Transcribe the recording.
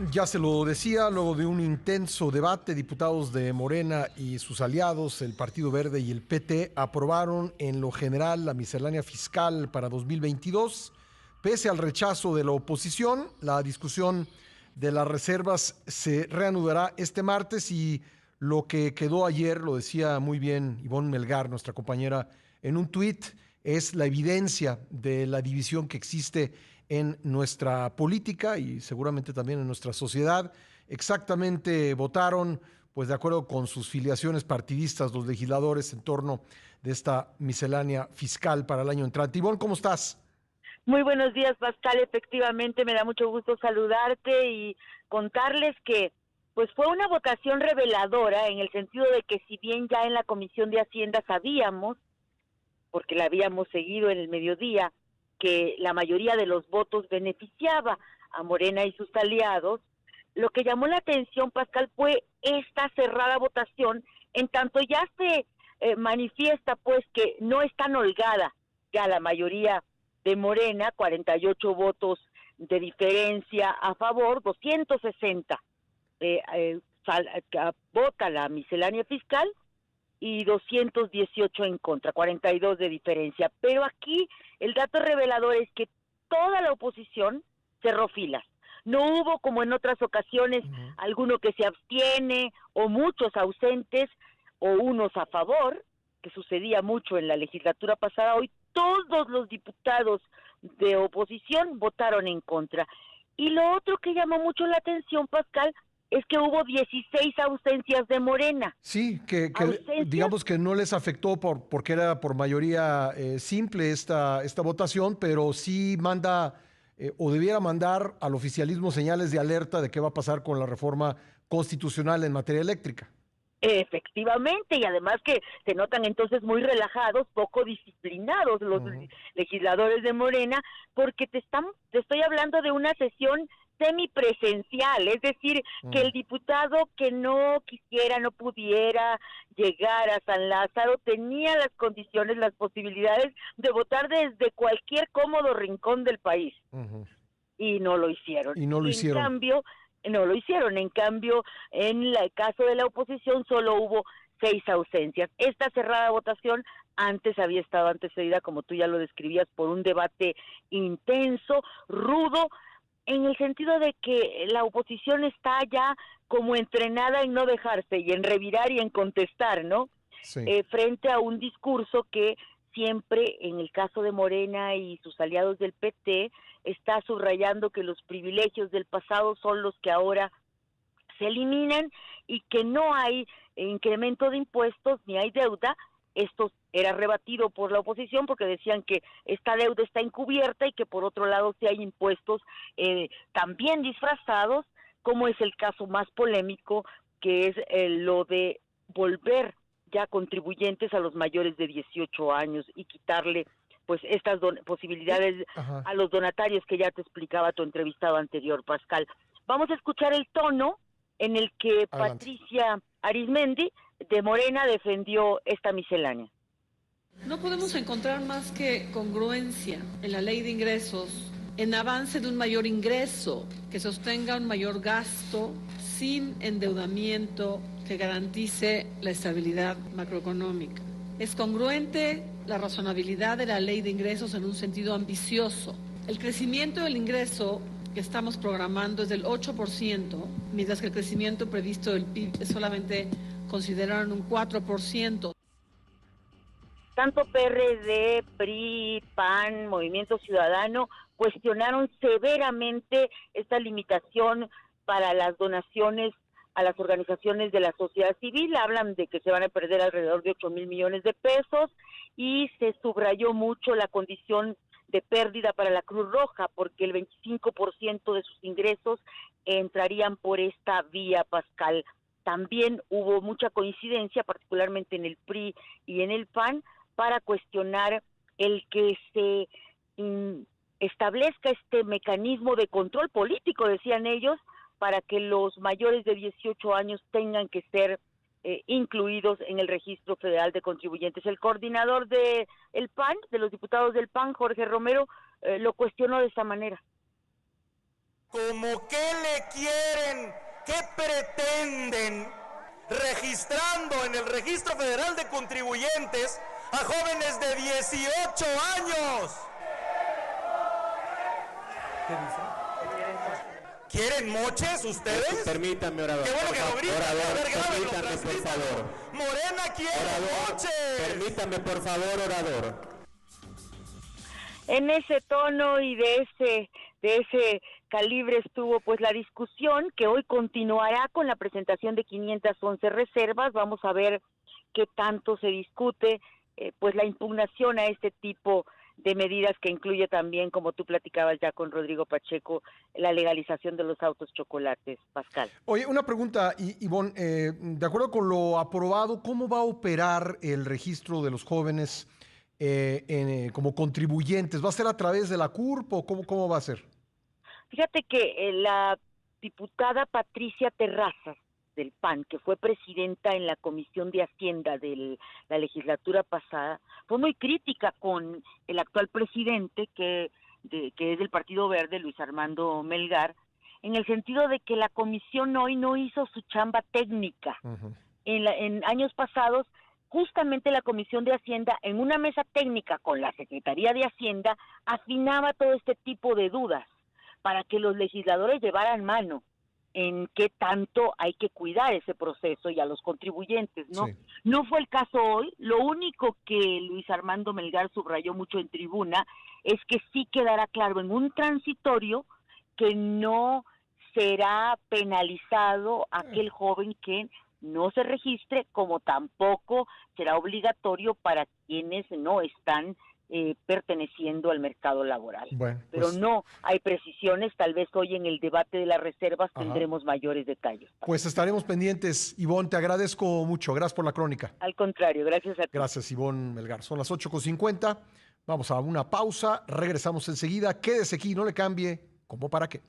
Ya se lo decía, luego de un intenso debate, diputados de Morena y sus aliados, el Partido Verde y el PT, aprobaron en lo general la miscelánea fiscal para 2022. Pese al rechazo de la oposición, la discusión de las reservas se reanudará este martes y lo que quedó ayer, lo decía muy bien Ivonne Melgar, nuestra compañera, en un tuit, es la evidencia de la división que existe en nuestra política y seguramente también en nuestra sociedad. Exactamente votaron, pues de acuerdo con sus filiaciones partidistas, los legisladores en torno de esta miscelánea fiscal para el año entrante. Ivonne, ¿cómo estás? Muy buenos días, Pascal. Efectivamente, me da mucho gusto saludarte y contarles que pues fue una votación reveladora en el sentido de que si bien ya en la Comisión de Hacienda sabíamos, porque la habíamos seguido en el mediodía, que la mayoría de los votos beneficiaba a Morena y sus aliados, lo que llamó la atención, Pascal, fue esta cerrada votación, en tanto ya se manifiesta pues que no es tan holgada ya la mayoría de Morena, 48 votos de diferencia a favor, 260 vota la miscelánea fiscal y 218 en contra, 42 de diferencia. Pero aquí el dato revelador es que toda la oposición cerró filas. No hubo, como en otras ocasiones, alguno que se abstiene o muchos ausentes o unos a favor, que sucedía mucho en la legislatura pasada. Hoy todos los diputados de oposición votaron en contra. Y lo otro que llamó mucho la atención, Pascal, es que hubo 16 ausencias de Morena. Sí, que Ausencias. digamos que no les afectó porque era por mayoría simple esta votación, pero sí manda o debiera mandar al oficialismo señales de alerta de qué va a pasar con la reforma constitucional en materia eléctrica. Efectivamente, y además que se notan entonces muy relajados, poco disciplinados los legisladores de Morena, porque te estoy hablando de una sesión semipresencial, es decir, que el diputado que no quisiera, no pudiera llegar a San Lázaro, tenía las condiciones, las posibilidades de votar desde cualquier cómodo rincón del país. Y no lo hicieron. Y no lo Y en hicieron. cambio, no lo hicieron. En cambio, en el caso de la oposición solo hubo 6 ausencias. Esta cerrada votación antes había estado antecedida, como tú ya lo describías, por un debate intenso, rudo, en el sentido de que la oposición está ya como entrenada en no dejarse y en revirar y en contestar, ¿no? Sí. Frente a un discurso que siempre, en el caso de Morena y sus aliados del PT, está subrayando que los privilegios del pasado son los que ahora se eliminan y que no hay incremento de impuestos ni hay deuda. Esto era rebatido por la oposición porque decían que esta deuda está encubierta y que por otro lado sí hay impuestos también disfrazados, como es el caso más polémico, que es lo de volver ya contribuyentes a los mayores de 18 años y quitarle pues estas posibilidades a los donatarios que ya te explicaba tu entrevistado anterior, Pascal. Vamos a escuchar el tono en el que Adelante. Patricia Arizmendi de Morena defendió esta miscelánea. No podemos encontrar más que congruencia en la ley de ingresos, en avance de un mayor ingreso que sostenga un mayor gasto sin endeudamiento que garantice la estabilidad macroeconómica. Es congruente la razonabilidad de la ley de ingresos en un sentido ambicioso. El crecimiento del ingreso que estamos programando es del 8%, mientras que el crecimiento previsto del PIB es solamente consideraron un 4%. Tanto PRD, PRI, PAN, Movimiento Ciudadano cuestionaron severamente esta limitación para las donaciones a las organizaciones de la sociedad civil. Hablan de que se van a perder alrededor de 8,000 millones de pesos y se subrayó mucho la condición de pérdida para la Cruz Roja, porque el 25% de sus ingresos entrarían por esta vía, Pascal. También hubo mucha coincidencia, particularmente en el PRI y en el PAN, para cuestionar el que se establezca este mecanismo de control político, decían ellos, para que los mayores de 18 años tengan que ser incluidos en el Registro Federal de Contribuyentes. El coordinador de el PAN, de los diputados del PAN, Jorge Romero, lo cuestionó de esta manera. ¿Cómo qué le quiere qué pretenden registrando en el Registro Federal de Contribuyentes a jóvenes de 18 años? ¿Qué dice? ¿Quieren moches ustedes? Permítanme, orador. Qué bueno que lo gritan. Orador, A ver, grábenlo, permítame, por transmítanlo. favor. Morena quiere Orador, moches. permítame, por favor, orador. En ese tono y de ese calibre estuvo pues la discusión, que hoy continuará con la presentación de 511 reservas. Vamos a ver qué tanto se discute pues la impugnación a este tipo de medidas, que incluye también, como tú platicabas ya con Rodrigo Pacheco, la legalización de los autos chocolates. Pascal. Oye, una pregunta, Ivonne, de acuerdo con lo aprobado, ¿cómo va a operar el registro de los jóvenes como contribuyentes? ¿Va a ser a través de la CURP o cómo va a ser? Fíjate que la diputada Patricia Terrazas del PAN, que fue presidenta en la Comisión de Hacienda de la legislatura pasada, fue muy crítica con el actual presidente, que es del Partido Verde, Luis Armando Melgar, en el sentido de que la comisión hoy no hizo su chamba técnica. Uh-huh. En años pasados, justamente la Comisión de Hacienda, en una mesa técnica con la Secretaría de Hacienda, afinaba todo este tipo de dudas para que los legisladores llevaran mano en qué tanto hay que cuidar ese proceso y a los contribuyentes, ¿no? Sí. No fue el caso hoy. Lo único que Luis Armando Melgar subrayó mucho en tribuna es que sí quedará claro en un transitorio que no será penalizado aquel joven que no se registre, como tampoco será obligatorio para quienes no están perteneciendo al mercado laboral. Bueno, pero pues, no hay precisiones. Tal vez hoy en el debate de las reservas tendremos mayores detalles. Pues estaremos pendientes. Ivonne, te agradezco mucho. Gracias por la crónica. Al contrario, gracias a ti. Gracias, Ivonne Melgar. Son las 8:50. Vamos a una pausa. Regresamos enseguida. Quédese aquí, no le cambie. ¿Cómo para qué?